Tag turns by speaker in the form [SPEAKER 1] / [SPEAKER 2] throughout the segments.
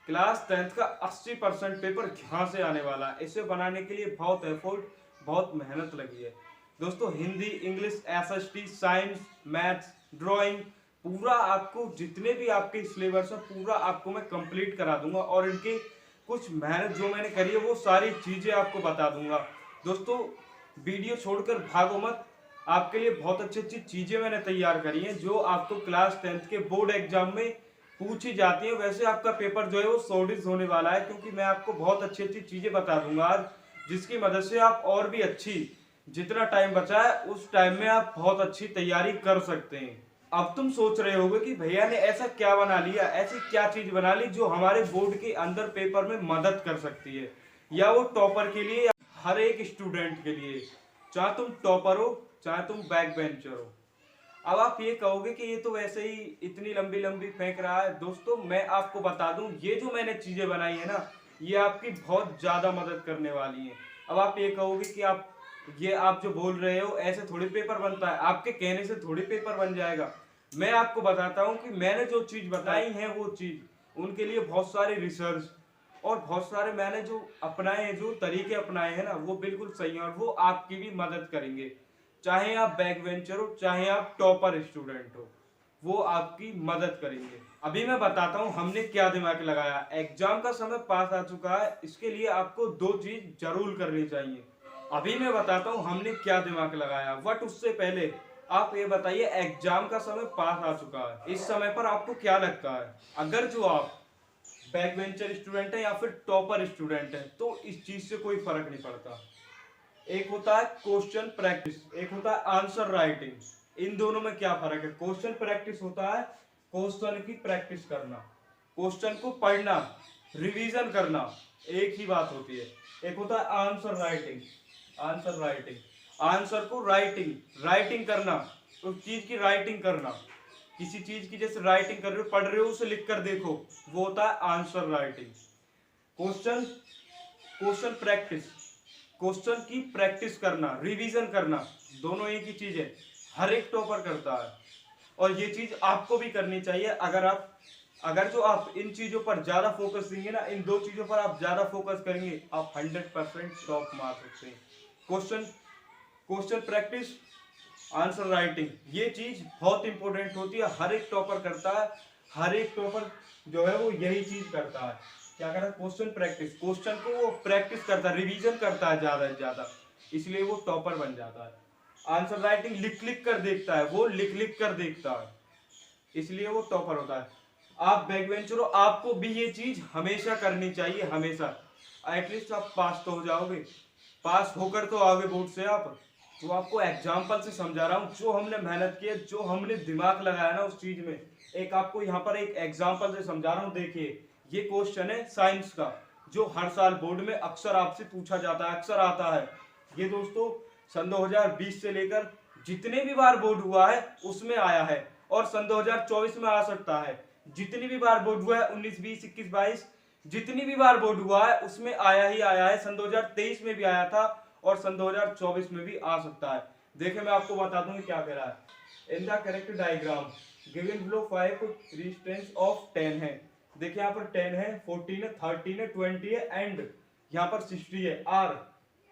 [SPEAKER 1] Class 10th का 80% paper यहाँ से आने वाला है। इसे बनाने के लिए बहुत एफर्ट, बहुत मेहनत लगी है दोस्तों। Hindi, English, SST, science, maths, drawing, पूरा आपको जितने भी आपके सिलेबस है पूरा आपको मैं कंप्लीट करा दूंगा और इनके कुछ मेहनत जो मैंने करी है वो सारी चीजें आपको बता दूंगा दोस्तों। वीडियो छोड़कर भागो मत, आपके लिए बहुत अच्छी अच्छी चीजें मैंने तैयार करी हैं जो आपको क्लास 10th के बोर्ड एग्जाम में पूछी जाती है। वैसे आपका पेपर जो है वो शॉर्टेज होने वाला है क्योंकि मैं आपको बहुत अच्छी अच्छी चीजें बता दूंगा आज, जिसकी मदद से आप और भी अच्छी, जितना टाइम बचा है उस टाइम में आप बहुत अच्छी तैयारी कर सकते हैं। अब तुम सोच रहे होगे कि भैया ने ऐसा क्या बना लिया, ऐसी क्या चीज बना ली जो हमारे बोर्ड के अंदर पेपर में मदद कर सकती है, या वो टॉपर के लिए या हर एक स्टूडेंट के लिए, चाहे तुम टॉपर हो चाहे तुम बैक बेंचर हो। अब आप ये कहोगे कि ये तो वैसे ही इतनी लंबी लंबी फेंक रहा है। दोस्तों मैं आपको बता दूं, ये जो मैंने चीजें बनाई है ना, ये आपकी बहुत ज्यादा मदद करने वाली हैं। अब आप ये कहोगे कि आप जो बोल रहे हो ऐसे थोड़ी पेपर बनता है, आपके कहने से थोड़ी पेपर बन जाएगा। मैं आपको बताता हूँ कि मैंने जो चीज बताई है वो चीज, उनके लिए बहुत सारे रिसर्च और बहुत सारे मैंने जो अपनाए हैं, जो तरीके अपनाए हैं ना, वो बिल्कुल सही है और वो आपकी भी मदद करेंगे। चाहे आप बैक वेंचर हो चाहे आप टॉपर स्टूडेंट हो, वो आपकी मदद करेंगे। अभी मैं बताता हूँ हमने क्या दिमाग लगाया। एग्जाम का समय पास आ चुका है, इसके लिए आपको दो चीज जरूर करनी चाहिए। अभी मैं बताता हूँ हमने क्या दिमाग लगाया, बट उससे पहले आप ये बताइए, एग्जाम का समय पास आ चुका है, इस समय पर आपको क्या लगता है, अगर जो आप बैक बेंचर स्टूडेंट है या फिर टॉपर स्टूडेंट है, तो इस चीज से कोई फर्क नहीं पड़ता। एक होता है क्वेश्चन प्रैक्टिस, एक होता है आंसर राइटिंग। इन दोनों में क्या फर्क है? क्वेश्चन प्रैक्टिस होता है क्वेश्चन की प्रैक्टिस करना, क्वेश्चन को पढ़ना, रिवीजन करना, एक ही बात होती है। एक होता है answer writing, answer writing, answer को राइटिंग करना, उस चीज की राइटिंग करना, किसी चीज की जैसे राइटिंग कर रहे हो, पढ़ रहे हो, उसे लिख कर देखो, वो होता है answer writing. Question question practice, question की प्रैक्टिस करना, रिवीजन करना, दोनों एक ही चीज है, हर एक टॉपर करता है और ये चीज आपको भी करनी चाहिए। अगर जो आप इन चीजों पर ज्यादा फोकस देंगे ना, इन दो चीजों पर आप ज्यादा फोकस करेंगे, आप 100% टॉप मार सकते हैं। Question question practice, answer writing, ये चीज बहुत इंपॉर्टेंट होती है, हर एक टॉपर करता है। हर एक टॉपर जो है वो यही चीज करता है। क्या करता है? क्वेश्चन प्रैक्टिस, क्वेश्चन को वो प्रैक्टिस करता है, रिवीजन करता है ज्यादा से ज्यादा, इसलिए वो टॉपर बन जाता है। आंसर राइटिंग लिख लिख कर देखता है, वो लिख लिख कर देखता है, इसलिए वो टॉपर होता है। आप बैक बेंचर हो, आपको भी ये चीज हमेशा करनी चाहिए, हमेशा। एटलीस्ट आप पास तो हो जाओगे, पास होकर तो आओगे बोर्ड से आप। तो आपको एग्जाम्पल से समझा रहा हूँ, जो हमने मेहनत की है, जो हमने दिमाग लगाया ना उस चीज में, एक आपको यहाँ पर एक एग्जाम्पल से समझा रहा हूँ। देखिए ये क्वेश्चन है साइंस का, जो हर साल बोर्ड में अक्सर आपसे पूछा जाता है, अक्सर आता है। ये दोस्तों सन 2020 से लेकर जितने भी बार बोर्ड हुआ है उसमें आया है, और सन 2024 में आ सकता है। जितनी भी बार बोर्ड हुआ है, 19, 20, 21, 22, जितनी भी बार बोर्ड हुआ है उसमें आया ही आया है। सन 2023 में भी आया था और सन 2024 में भी आ सकता है। देखिए मैं आपको बता दूं क्या कह रहा है। इन the correct diagram given below 5 resistance of 10 है। देखिए यहाँ पर 10 है, 14 है, 13 है, 20 है एंड यहाँ पर 60 है। Are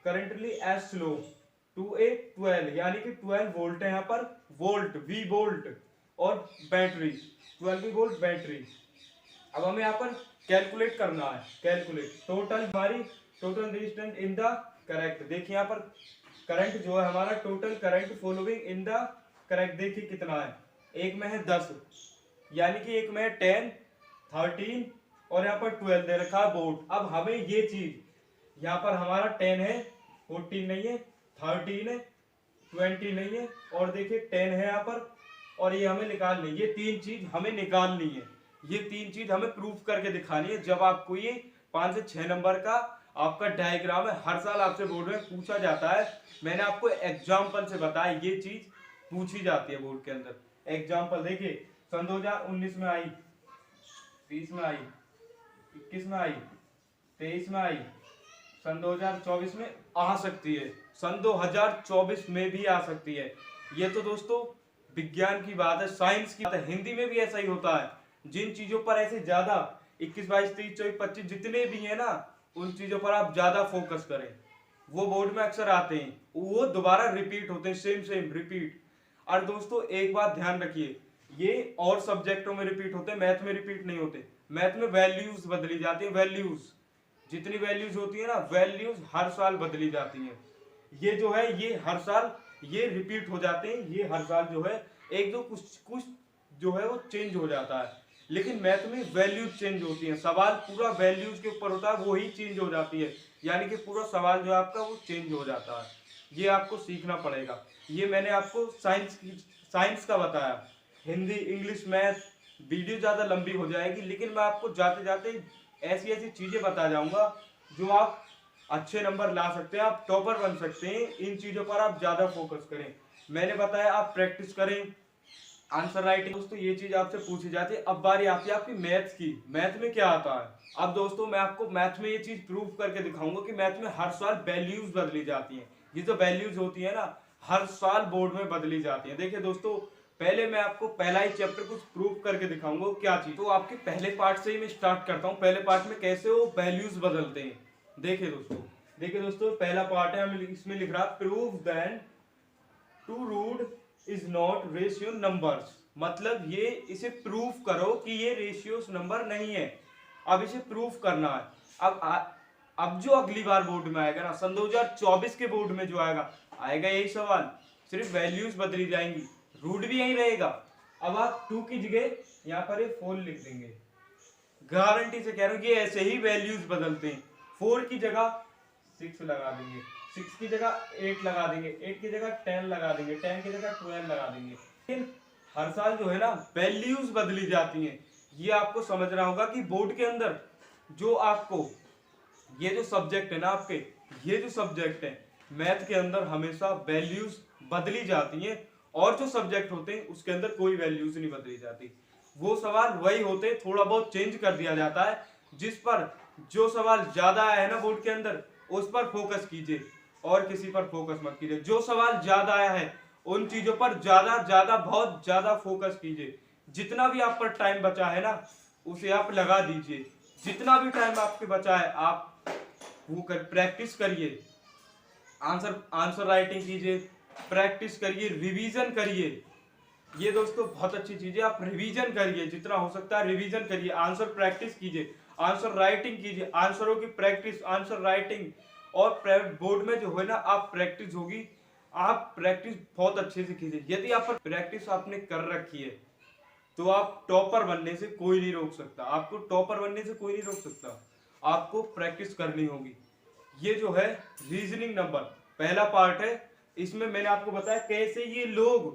[SPEAKER 1] currently as slow to a 12, यानी कि 12 वोल्ट है यहाँ पर, वोल्ट वी वोल्ट, और बैटरी 12 वोल्ट बैटरी। अब हमें यहाँ पर कैलकुलेट करना है, कैलकुलेट टोटल हमारी total resistance in the correct. देखिए यहाँ पर करंट जो है हमारा, total current following in the correct, देखिए कितना है, एक में है 10, यानी कि एक में है 10, 13 और यहाँ पर 12 दे रखा है वोल्ट। अब हमें ये चीज, यहाँ पर हमारा 10 है, 14 नहीं है, 13 है, 20 नहीं है, और देखिए 10 है यहाँ पर, और ये हमें निकालनी है। ये तीन चीज हमें निकालनी है, ये तीन चीज हमें प्रूफ करके दिखानी है। जब आपको ये 5 से 6 नंबर का आपका डायग्राम है, हर साल आपसे बोर्ड में पूछा जाता है, मैंने आपको एग्जाम्पल से बताया, ये चीज पूछी जाती है बोर्ड के अंदर। एग्जाम्पल देखिए, सन 2019 में आई, 20 में आई, 21 में आई, 23 में आई, सन 2024 में आ सकती है, सन 2024 में भी आ सकती है। ये तो दोस्तों विज्ञान की बात है, साइंस की बात है। हिंदी में भी ऐसा ही होता है, जिन चीजों पर ऐसे ज्यादा 21, 22, 23, 24, 25 जितने भी है ना, उन चीजों पर आप ज्यादा फोकस करें। वो बोर्ड में अक्सर आते हैं, वो दोबारा रिपीट होते हैं, सेम सेम रिपीट। और दोस्तों एक बात ध्यान रखिए, ये और सब्जेक्टों में रिपीट होते हैं, मैथ में रिपीट नहीं होते। मैथ में वैल्यूज बदली जाती है, वैल्यूज जितनी वैल्यूज होती है ना, वैल्यूज हर साल बदली जाती हैं। ये जो है ये हर साल ये रिपीट हो जाते हैं, ये हर साल जो है एक दो कुछ कुछ जो है वो चेंज हो जाता है। लेकिन मैथ में वैल्यूज चेंज होती हैं, सवाल पूरा वैल्यूज के ऊपर होता है, वो ही चेंज हो जाती है, यानी कि पूरा सवाल जो है आपका वो चेंज हो जाता है। ये आपको सीखना पड़ेगा। ये मैंने आपको साइंस का बताया। हिंदी, इंग्लिश, मैथ वीडियो ज़्यादा लंबी हो जाएगी, लेकिन मैं आपको जाते जाते ऐसी ऐसी चीज़ें बता जाऊंगा जो आप अच्छे नंबर ला सकते हैं, आप टॉपर बन सकते हैं। इन चीज़ों पर आप ज़्यादा फोकस करें। मैंने बताया आप प्रैक्टिस करें, आंसर राइटिंग। दोस्तों ये चीज आपसे पूछी जाती है। अब बारी आती है आपकी मैथ्स की। मैथ में क्या आता है? अब दोस्तों मैं आपको मैथ में ये चीज प्रूव करके दिखाऊंगा कि मैथ में हर साल वैल्यूज बदली जाती हैं। ये जो वैल्यूज होती है ना, हर साल बोर्ड में बदली जाती है। देखिए दोस्तों, पहले मैं आपको पहला ही चैप्टर कुछ प्रूव करके दिखाऊंगा क्या चीज। तो आपके पहले पार्ट से ही मैं स्टार्ट करता हूँ। पहले पार्ट में कैसे वो वैल्यूज बदलते हैं। देखिए दोस्तों पहला पार्ट है, हम इसमें लिख रहा prove then two root is not ratio numbers. मतलब ये इसे प्रूफ करो कि ये रेशियोस नंबर नहीं है। अब इसे प्रूफ करना है। अब जो अगली बार बोर्ड में आएगा ना, सन 2024 के बोर्ड में जो आएगा यही सवाल, सिर्फ वैल्यूज बदली जाएंगी, रूट भी यही रहेगा। अब आप 2 की जगह यहाँ पर ये 4 लिख देंगे। गारंटी से कह रहा हूँ ये ऐसे ही वैल्यूज बदलते हैं। 4 की जगह 6 लगा देंगे, 6 की जगह 8 लगा देंगे, 8 की जगह 10 लगा देंगे, 10 की जगह 12 लगा देंगे। लेकिन हर साल जो है ना वैल्यूज बदली जाती हैं। ये आपको समझना होगा कि बोर्ड के अंदर जो आपको ये जो सब्जेक्ट है ना, आपके ये जो सब्जेक्ट है मैथ के अंदर हमेशा वैल्यूज बदली जाती हैं, और जो सब्जेक्ट होते हैं उसके अंदर कोई वैल्यूज नहीं बदली जाती। वो सवाल वही होते हैं, थोड़ा बहुत चेंज कर दिया जाता है। जिस पर जो सवाल ज्यादा आया है ना बोर्ड के अंदर, उस पर फोकस कीजिए और किसी पर फोकस मत कीजिए। जो सवाल ज्यादा आया है उन चीजों पर ज्यादा ज्यादा बहुत ज्यादा फोकस कीजिए। जितना भी आप पर टाइम बचा है ना, उसे आप लगा दीजिए। जितना भी टाइम आपके बचा है आप वो प्रैक्टिस करिए, आंसर राइटिंग कीजिए, प्रैक्टिस करिए, रिवीजन करिए। ये दोस्तों बहुत अच्छी चीज है, आप रिवीजन करिए, जितना हो सकता है रिवीजन करिए, आंसर प्रैक्टिस कीजिए, आंसर राइटिंग कीजिए, आंसरों की प्रैक्टिस, आंसर राइटिंग। और बोर्ड में जो है ना आप प्रैक्टिस होगी, आप प्रैक्टिस बहुत अच्छे से कीजिए। यदि आप प्रैक्टिस आपने कर रखी है तो आप टॉपर बनने से कोई नहीं रोक सकता, आपको टॉपर बनने से कोई नहीं रोक सकता। आपको प्रैक्टिस करनी होगी। ये जो है रीजनिंग नंबर पहला पार्ट है। इसमें मैंने आपको बताया कैसे ये लोग,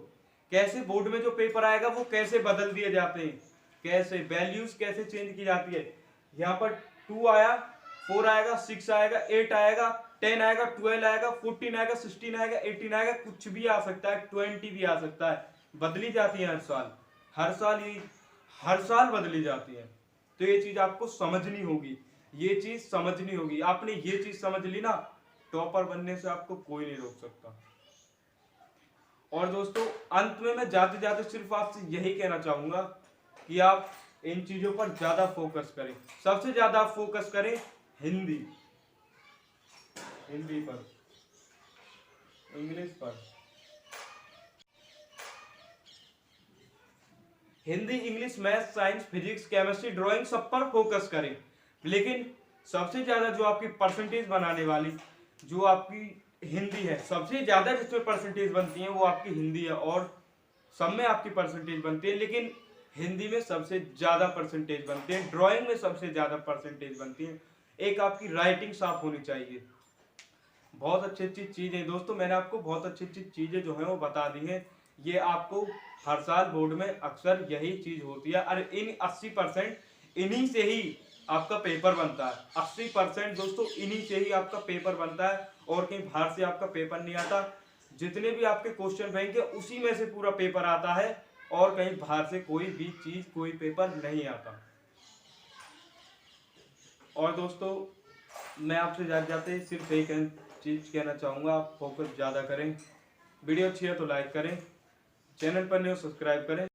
[SPEAKER 1] कैसे बोर्ड में जो पेपर आएगा वो कैसे बदल दिए जाते हैं, कैसे वैल्यूज कैसे चेंज की जाती है। यहाँ पर 2 आया, 4 आएगा, 6 आएगा, 8 आएगा, 10 आएगा, 12 आएगा, 14 आएगा, 16 आएगा, 18 आएगा, कुछ भी आ सकता है, 20 भी आ सकता है। बदली जाती है हर साल, हर साल बदली जाती है। तो ये चीज आपको समझनी होगी, ये चीज समझनी होगी। आपने ये चीज समझ ली ना, टॉपर बनने से आपको कोई नहीं रोक सकता। और दोस्तों अंत में मैं जाते जाते सिर्फ आपसे यही कहना चाहूंगा कि आप इन चीजों पर ज्यादा फोकस करें। सबसे ज्यादा फोकस करें हिंदी पर, इंग्लिश पर। Hindi, English, math, science, physics, chemistry, drawing सब पर फोकस करें। लेकिन सबसे ज्यादा जो आपकी परसेंटेज बनाने वाली जो आपकी हिंदी है, सबसे ज्यादा जिसमें परसेंटेज बनती है वो आपकी हिंदी है। और सब में आपकी परसेंटेज बनती है, लेकिन हिंदी में सबसे ज्यादा परसेंटेज बनती है, ड्राइंग में सबसे ज्यादा परसेंटेज बनती है। एक आपकी राइटिंग साफ होनी चाहिए। बहुत अच्छी अच्छी चीजें दोस्तों, मैंने आपको बहुत अच्छी अच्छी चीजें जो है वो बता दी हैं। ये आपको हर साल बोर्ड में अक्सर यही चीज होती है। और इन 80% इन्हीं से ही आपका पेपर बनता है। 80% दोस्तों इन्हीं से ही आपका पेपर बनता है, और कहीं बाहर से आपका पेपर नहीं आता। जितने भी आपके क्वेश्चन बैंक है उसी में से पूरा पेपर आता है, और कहीं बाहर से कोई भी चीज कोई पेपर नहीं आता। और दोस्तों मैं आपसे जाते जाते सिर्फ एक चीज कहना चाहूँगा, आप फोकस ज़्यादा करें। वीडियो अच्छी है तो लाइक करें, चैनल पर नहीं हो सब्सक्राइब करें।